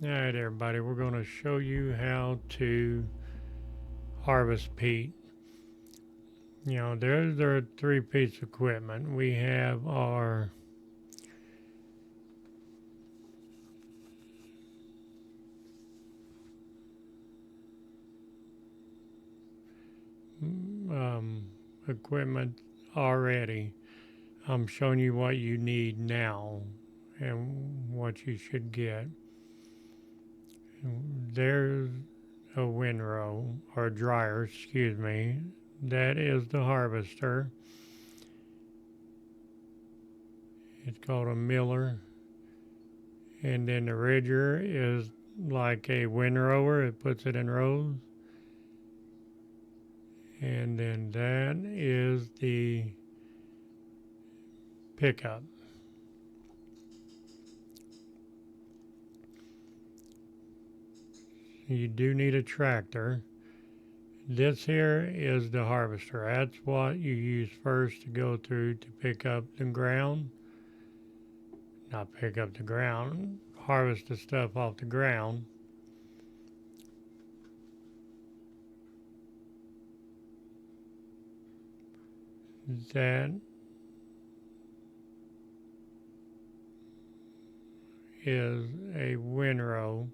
All right, everybody, we're going to show you how to harvest peat. There are three pieces of equipment. We have our um, equipment already. I'm showing you what you need now and what you should get. There's a windrow or dryer, excuse me. That is the harvester. It's called a miller. And then the ridger is like a windrower, it puts it in rows. And then that is the pickup. You do need a tractor. This here is the harvester. That's what you use first to go through to pick up the ground. Not pick up the ground, harvest the stuff off the ground. That is a windrow.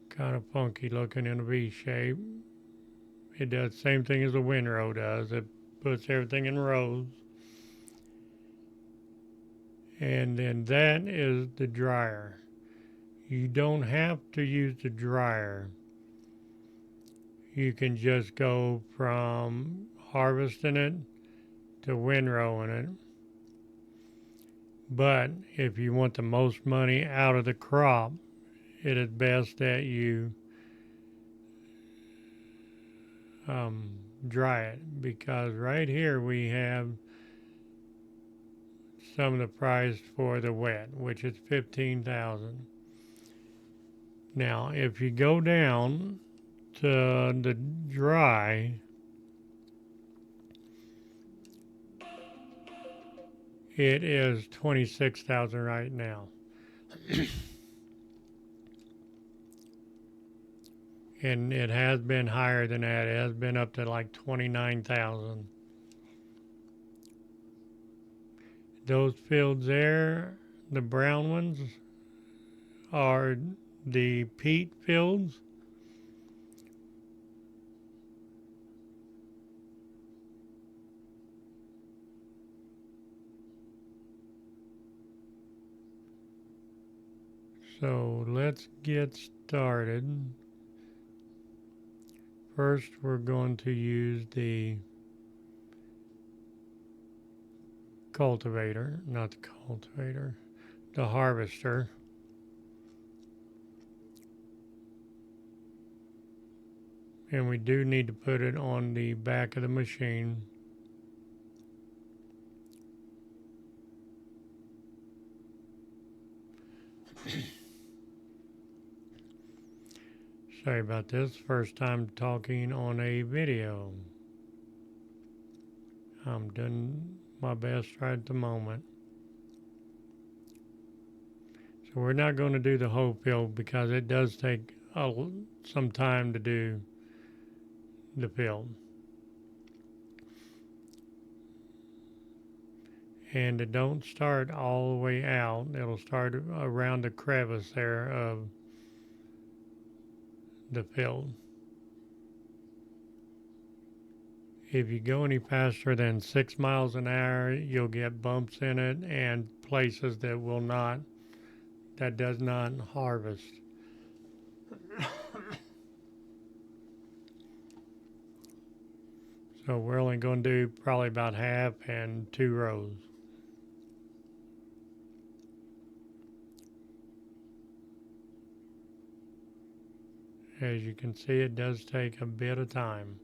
Kind of funky looking in a V shape. It does the same thing as a windrow does. It puts everything in rows. And then that is the dryer. You don't have to use the dryer. You can just go from harvesting it to windrowing it. But if you want the most money out of the crop, it is best that you dry it, because right here we have some of the price for the wet, which is 15,000. Now, if you go down to the dry, it is 26,000 right now. And it has been higher than that. It has been up to like 29,000. Those fields there, the brown ones, are the peat fields. So let's get started. First, we're going to use the cultivator, not the cultivator, the harvester. And we do need to put it on the back of the machine. Sorry about this, first time talking on a video. I'm doing my best right at the moment. So we're not going to do the whole field because it does take some time to do the field. And it don't start all the way out. It'll start around the crevice there of the field. If you go any faster than 6 miles an hour, you'll get bumps in it and places that does not harvest. So we're only going to do probably about half and 2 rows. As you can see, it does take a bit of time.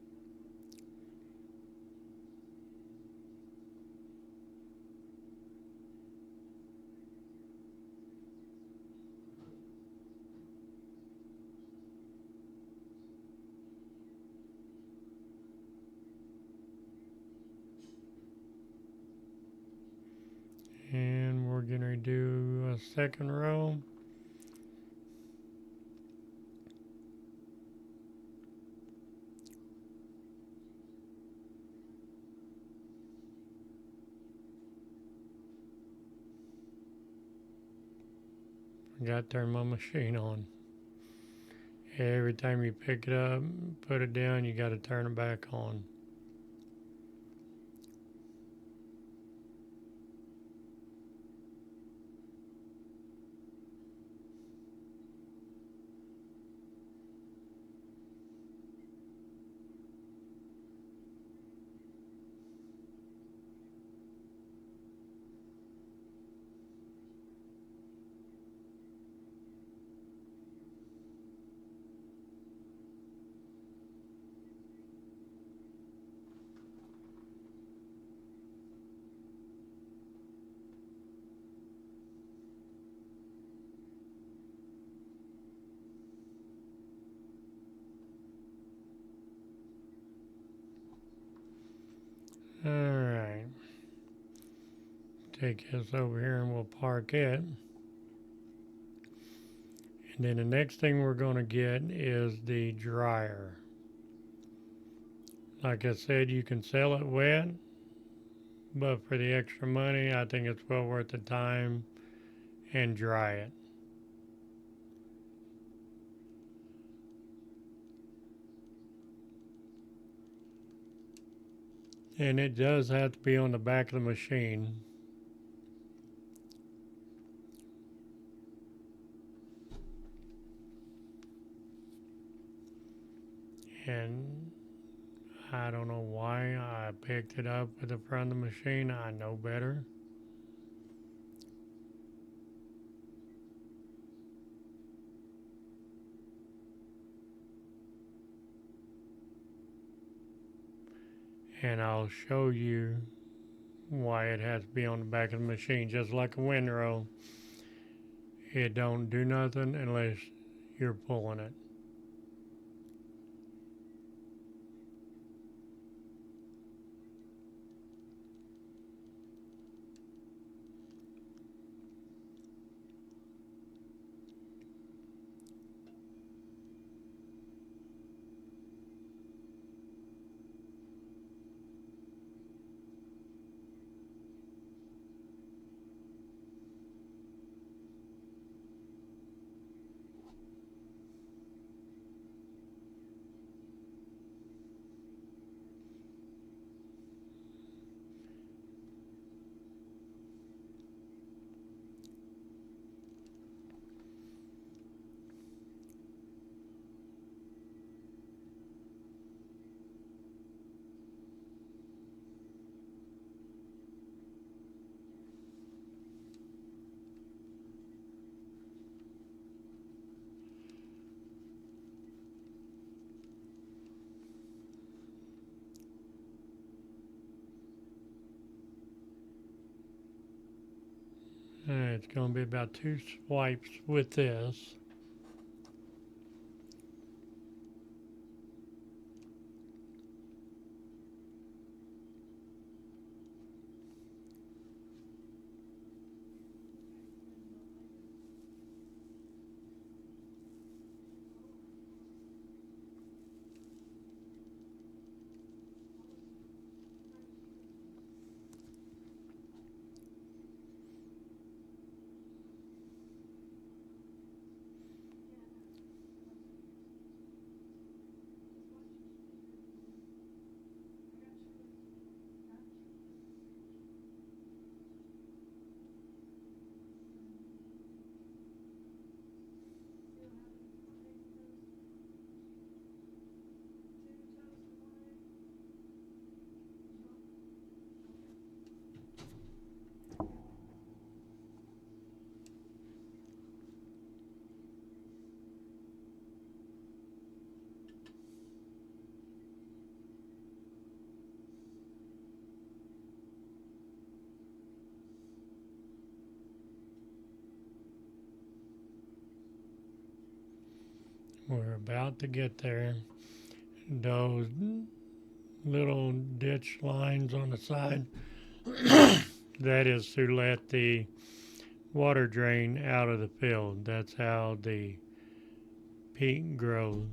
And we're going to do the second row. Forgot to turn my machine on. Every time you pick it up, put it down, you got to turn it back on. Alright. Take this over here and we'll park it. And then the next thing we're going to get is the dryer. Like I said, you can sell it wet, but for the extra money, I think it's well worth the time and dry it. And it does have to be on the back of the machine. And I don't know why I picked it up with the front of the machine. I know better. And I'll show you why it has to be on the back of the machine. Just like a windrow, it don't do nothing unless you're pulling it. It's going to be about 2 swipes with this. We're about to get there. Those little ditch lines on the side, that is to let the water drain out of the field. That's how the peat grows.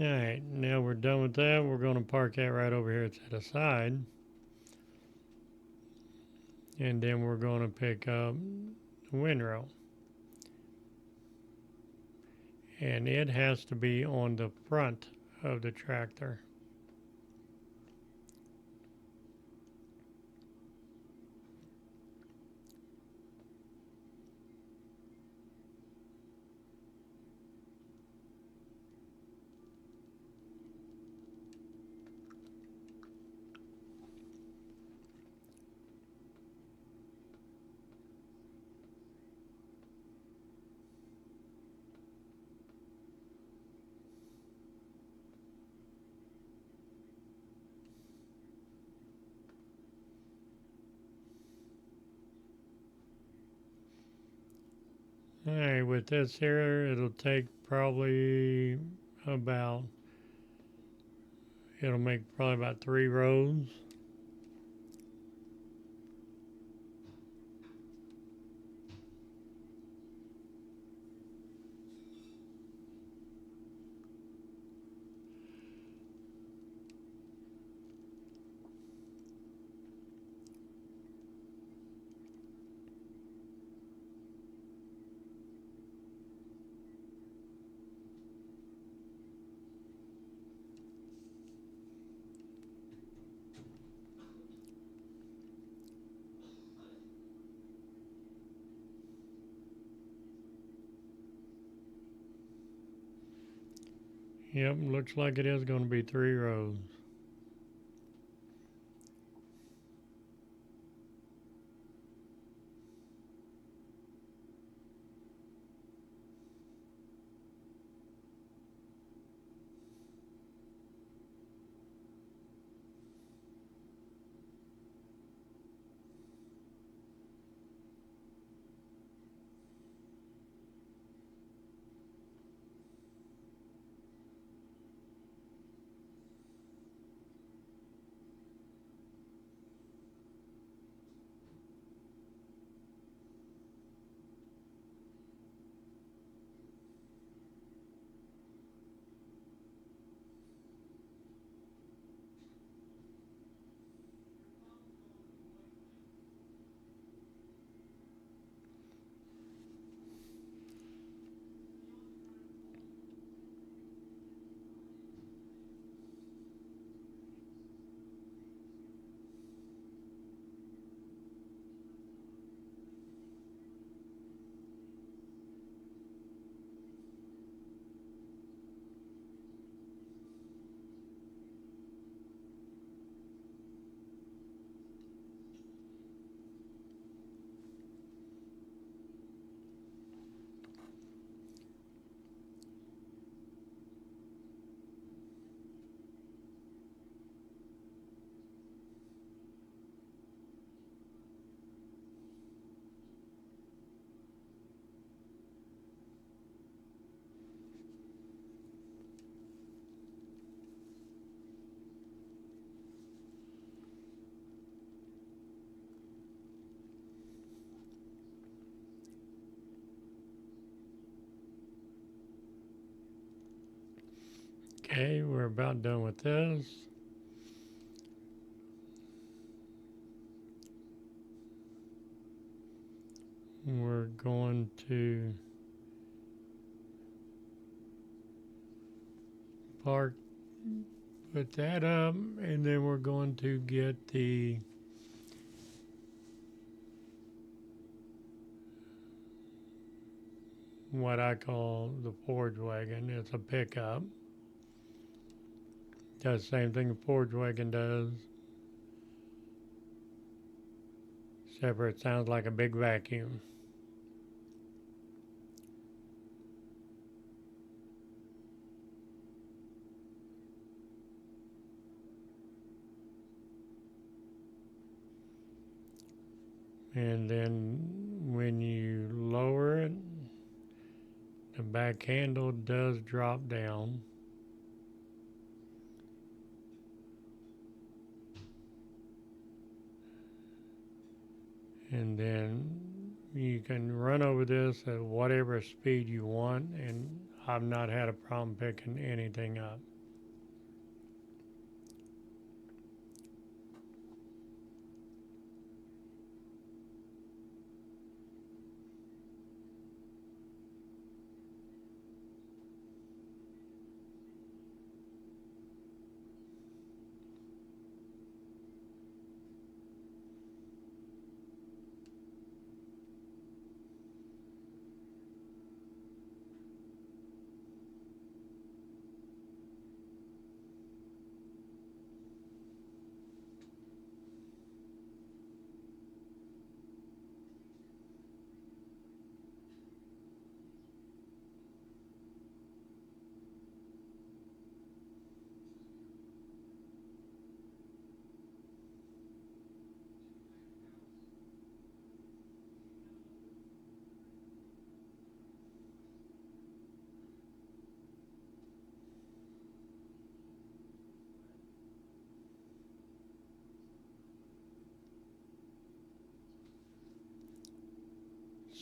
Alright, now we're done with that. We're going to park that right over here to the side. And then we're going to pick up the windrow. And it has to be on the front of the tractor. Alright, with this here, it'll take probably about, it'll make probably about 3 rows. Yep, looks like it is going to be 3 rows. Okay, we're about done with this. We're going to park, put that up, and then we're going to get the what I call the forge wagon. It's a pickup. Does the same thing the forge wagon does, except for it sounds like a big vacuum. And then when you lower it, the back handle does drop down. And then you can run over this at whatever speed you want, and I've not had a problem picking anything up.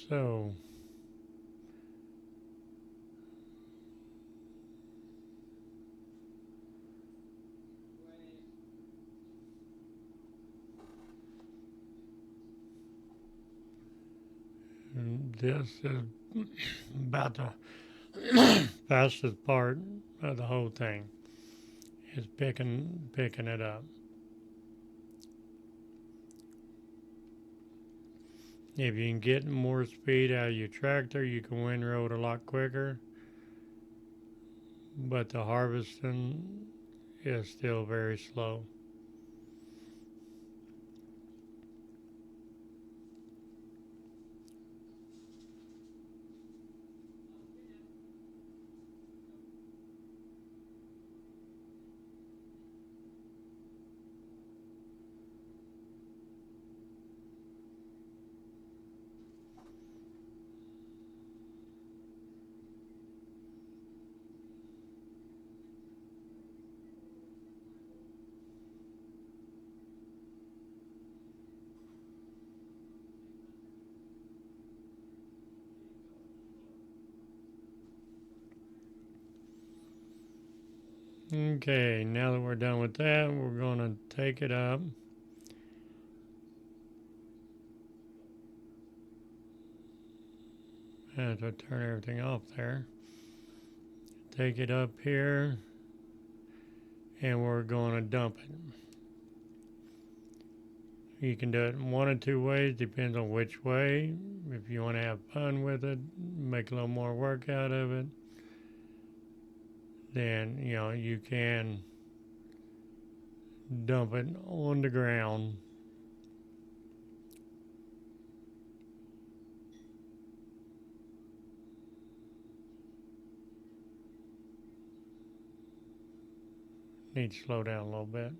So this is about the fastest part of the whole thing is picking it up. If you can get more speed out of your tractor, you can windrow it a lot quicker. But the harvesting is still very slow. Okay, now that we're done with that, we're going to take it up. I have to turn everything off there. Take it up here, and we're going to dump it. You can do it in one or two ways, depends on which way. If you want to have fun with it, make a little more work out of it, then you can dump it on the ground. Need to slow down a little bit.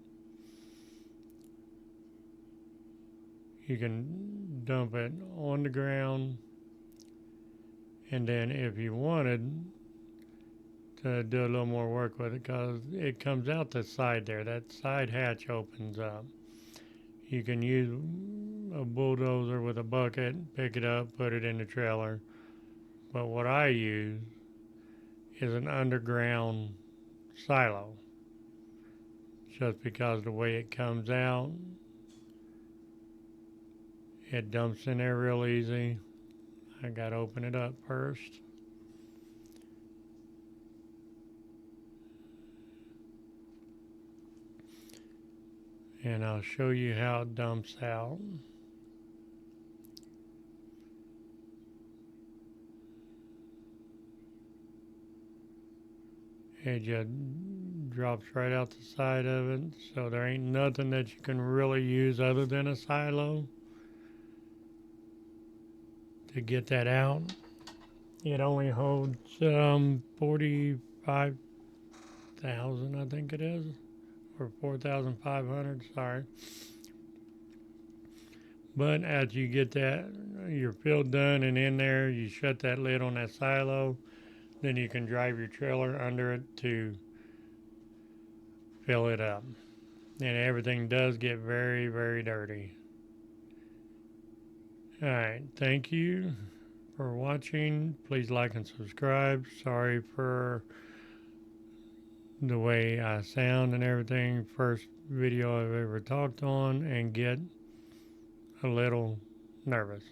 You can dump it on the ground, and then if you wanted to do a little more work with it, because it comes out the side there, that side hatch opens up. You can use a bulldozer with a bucket, pick it up, put it in the trailer. But what I use is an underground silo, just because the way it comes out, it dumps in there real easy. I gotta open it up first. And I'll show you how it dumps out. It just drops right out the side of it, so there ain't nothing that you can really use other than a silo to get that out. It only holds 45,000, I think it is, or 4,500. Sorry, But as you get that your fill done and in there, you shut that lid on that silo. Then you can drive your trailer under it to fill it up. And everything does get very, very dirty. All right, thank you for watching. Please like and subscribe. Sorry for the way I sound and everything. First video I've ever talked on and get a little nervous.